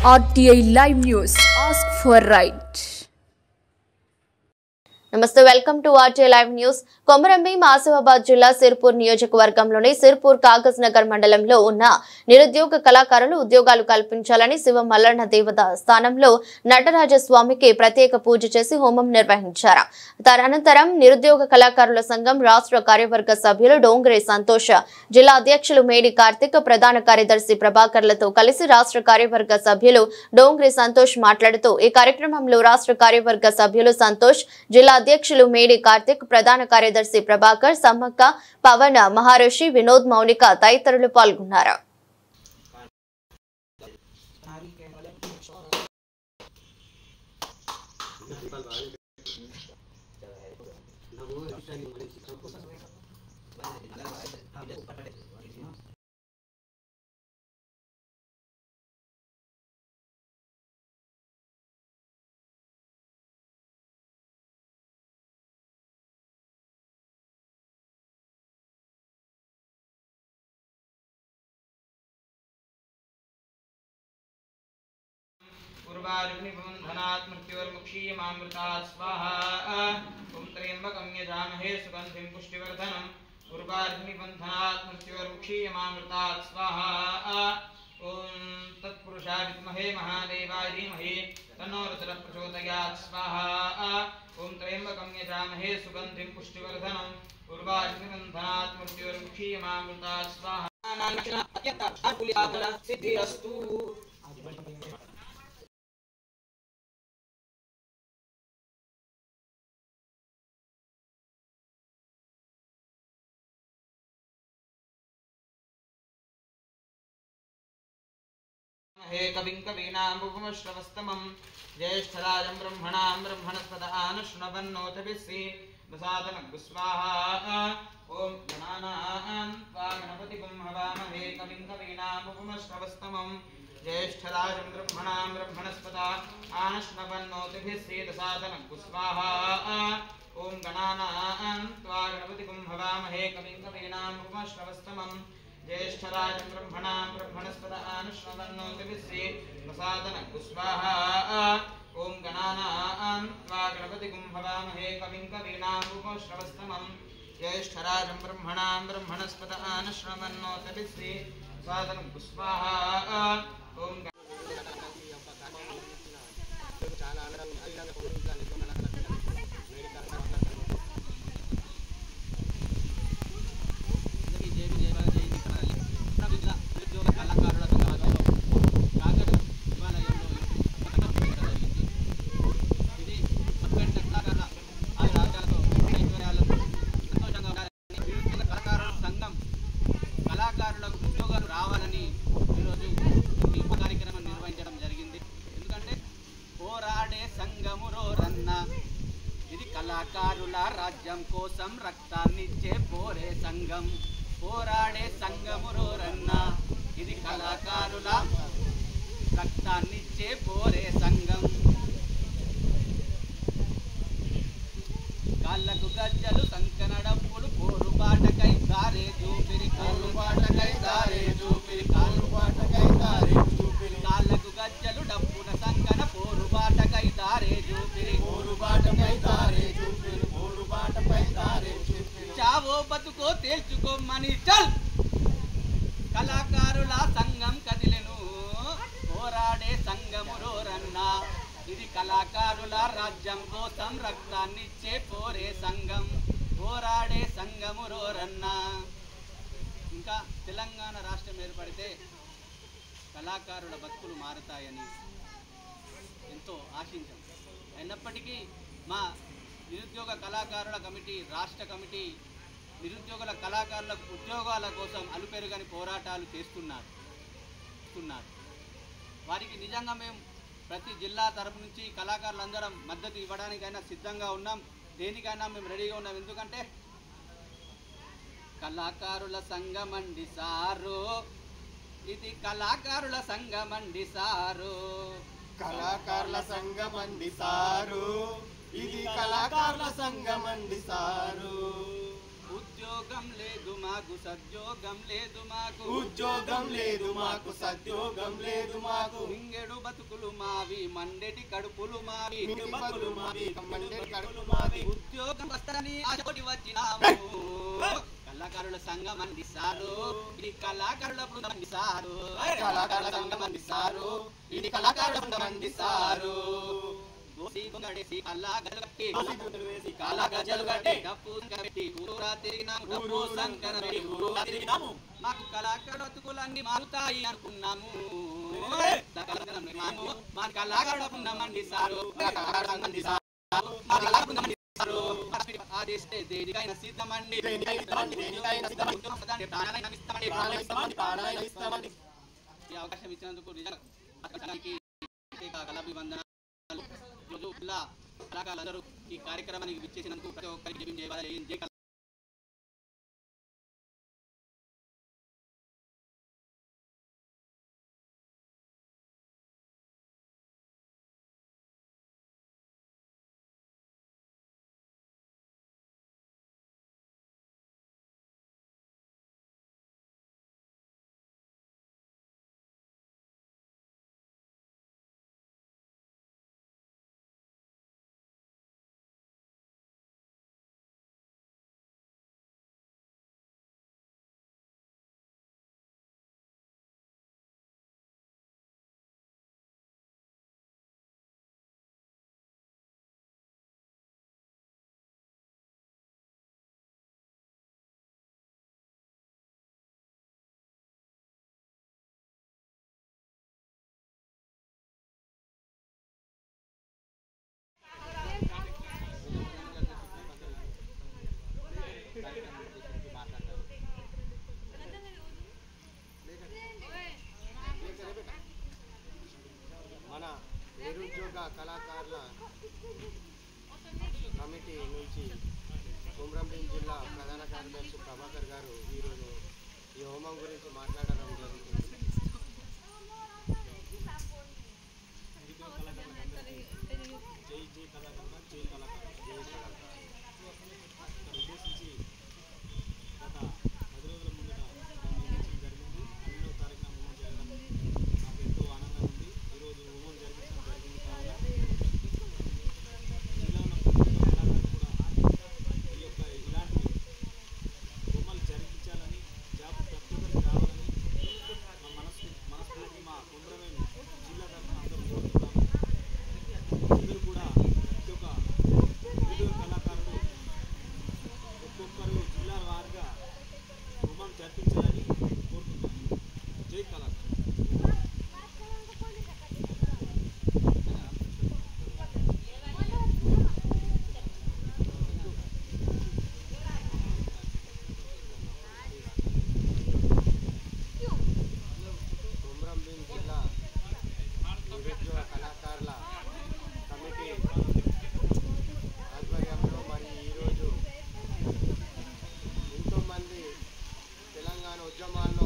RTI Live News. Ask for right. నమస్తే welcome to RTI live news. Komaram Bheem Asifabad జిల్లా సిర్పూర్ నియోజకవర్గంలోని సిర్పూర్ కాగజ్ నగర్ మండలంలో ఉన్న నిరుద్యోగ కళాకారులు ఉద్యోగాలు కల్పించాలని శివ మల్లన్న దేవత స్థానంలో నటరాజస్వామికి ప్రత్యేక పూజ చేసి హోమం నిర్వహించారు. అనంతరం నిరుద్యోగ కళాకారుల సంఘం రాష్ట్ర కార్యవర్గ సభ్యులు డోంగ్రే సంతోష్, జిల్లా అధ్యక్షులు మేడి కార్తిక్, ప్రధాన కార్యదర్శి ప్రభాకర్లతో కలిసి రాష్ట్ర కార్యవర్గ సభ్యులు డోంగ్రే సంతోష్ మాట్లాడుతూ ఈ కార్యక్రమంలో రాష్ట్ర కార్యవర్గ సభ్యులు సంతోష్, జిల్లా అధ్యక్షులు మేడి కార్తిక్, ప్రధాన కార్యదర్శి ప్రభాకర్, సమ్మక్క, పవన్, మహారుషి, వినోద్, మౌనిక తదితరులు పాల్గొన్నారు. पूर्वाग्निबन्धनात् मृत्युर्मुक्षीयमामृतात् स्वाहा ॐ त्र्यम्बकं यजामहे सुगन्धिं पुष्टिवर्धनं पूर्वाग्निबन्धनात् मृत्युर्मुक्षीयमामृतात् स्वाहा ॐ तत्पुरुषाय विद्महे महादेवाय धीमहि तन्नो रुद्रः प्रचोदयात् स्वाहा ॐ त्र्यम्बकं यजामहे सुगन्धिं पुष्टिवर्धनं पूर्वाग्निबन्धनात् मृत्युर्मुक्षीयमामृतात् स्वाहा सिद्धिरस्तु. हे कविं कवीनामुपमश्रवस्तमं ज्येष्ठराजं ब्रह्मणां ब्रह्मणस्पद आनशृण्वन्नोतभिस्सी प्रसादनगुस्वाहा ॐ गणानां त्वा गणपतिगुं हवामहे कविं कवीनामुपमश्रवस्तमं ज्येष्ठराजं ब्रह्मणां ब्रह्मणस्पद आनशृण्वन्नोतभिस्सी प्रसादनगुस्वाहा ॐ गणानां त्वा गणपतिगुं हवामहे कविं कवीनामुपमश्रवस्तमं ज्येष्ठराजं ब्रह्मणां ब्रह्मणस्पद आनशृण्वन्नोतभिस्सी प्रसादनगुस्वाहा ॐ गणानां त्वा गणपतिगुं हवामहे कविं कवीनामुपमश्रवस्तमं ज्येष्ठराजं ब्रह्मणां ब्रह्मणस्पद आनशृण्वन्नोतभिस्सी प्रसादनगुस्वाहा ॐ కళాకారుల రాజ్యం కోసం రక్తాన్నిచ్చే పోరే సంఘం, పోరాడే సంఘమురోరన్న ఇది కళాకారుల రక్తాన్నిచ్చే పోరే సంఘం. కాళ్ళకు గజ్జలు సంకన డప్పులు పోరుబాటకై దారే చూపిరి, పోరుబాటకై దారే చూపిరి, పోరుబాటకై దారే చూపిరి. కాళ్ళకు గజ్జలు డప్పున సంకన పోరుబాటకై దారే చూపిరి, పోరుబాటకై దారే చూపిరి, పోరుబాటపై దారే చూపిరి. చావో బతుకో తేల్చుకోమని చల్ కళాకారుల సంఘం కదిలెను, పోరాడే సంఘమురోరన్నా ఇది కళాకారుల రాజ్యం కోసం రక్తాన్నిచ్చే పోరే సంఘం, పోరాడే సంఘమురోరన్నా. ఇంకా తెలంగాణ రాష్ట్రం ఏర్పడితే కళాకారుల బతుకులు మారుతాయని ఎంతో ఆశించాం. అయినప్పటికీ మా నిరుద్యోగ కళాకారుల కమిటీ, రాష్ట్ర కమిటీ నిరుద్యోగుల కళాకారుల ఉద్యోగాల కోసం అలుపెరుగని పోరాటాలు చేస్తున్నారు. వారికి నిజంగా మేము ప్రతి జిల్లా తరపు నుంచి కళాకారులందరం మద్దతు ఇవ్వడానికైనా సిద్ధంగా ఉన్నాం, దేనికైనా మేము రెడీగా ఉన్నాం. ఎందుకంటే కళాకారుల సంఘమండి సారు, ఇది కళాకారుల సంఘమండి సారు, కళాకారుల సంఘమండి సారు, ఇది కళాకారుల సంఘమండి సారు. ఉద్యోగం లేదు మాకు సద్యోగం లేదు మాకు ఉద్యోగం లేదు మాకు సద్యోగం లేదు మాకు మింగెడు బతుకులు మావి మండెటి కడుపులు మావి బతుకులు మావి మండెటి కడుపులు మావి ఉద్యోగం వస్తని ఆశపడి వచ్చినాము కళాకారుల సంఘం అందిస్తారు ఇది కళాకారుల బృందం అందిస్తారు కళాకారుల సంఘం అందిస్తారు ఇది కళాకారుల బృందం అందిస్తారు గోసి గొంగడేసి కల్లా గజలు కట్టి వేసి కాలా గజలు కట్టి డప్పు పెట్టి ఊరా తిరిగినాము డప్పు సంకన పెట్టి ఊరూరా తిరిగినాము మాకు కళాకారుల బతుకులన్నీ మారుతాయి అనుకున్నాము మా కళాకారుల బృందం అందిస్తారు ఆదేశిస్తే దేనికైనా సిద్ధమండి ఈ అవకాశం ఇచ్చినందుకు కళాభివందనాలు. రోజు కళాకారులందరూ ఈ కార్యక్రమానికి విచ్చేసినందుకు ప్రతి ఒక్కరికి జై మన నిరుద్యోగ కళాకారుల కమిటీ నుంచి కొమరంభీం జిల్లా ప్రధాన కార్యదర్శి ప్రభాకర్ గారు ఈరోజు ఈ హోమం గురించి మాట్లాడడం జరుగుతుంది. ఉద్దేశించి గత 10 రోజుల ముందట నిర్ణయించడం జరిగింది. 12వ తారీఖున హోమం జరగడం నాకు ఎంతో ఆనందంగా ఉంది. ఈరోజు హోమం జరిపించడం జరిగింది. కావున జిల్లా ఉన్న కళాకారులు కూడా ఈ యొక్క ఇలాంటి హోమాలు జరిపించాలని జాబ్ ప్రతి ఒక్కరికి రావాలని మనస్ఫూర్తి మా కొమరంభీం జిల్లా తరఫున అందరూ కోరుతున్నాము. అందరూ కూడా ప్రతి ఒక్క నిరుద్యోగ కళాకారులు ఒక్కొక్కరు జిల్లా వారిగా హోమం జరిపించాలని కోరుతున్నాను. జై కళాకారు. కొమరంభీం జిల్లా నిరుద్యోగ కళాకారుల కమిటీ ఆధ్వర్యంలో మరి ఈరోజు ఎంతోమంది తెలంగాణ ఉద్యమాల్లో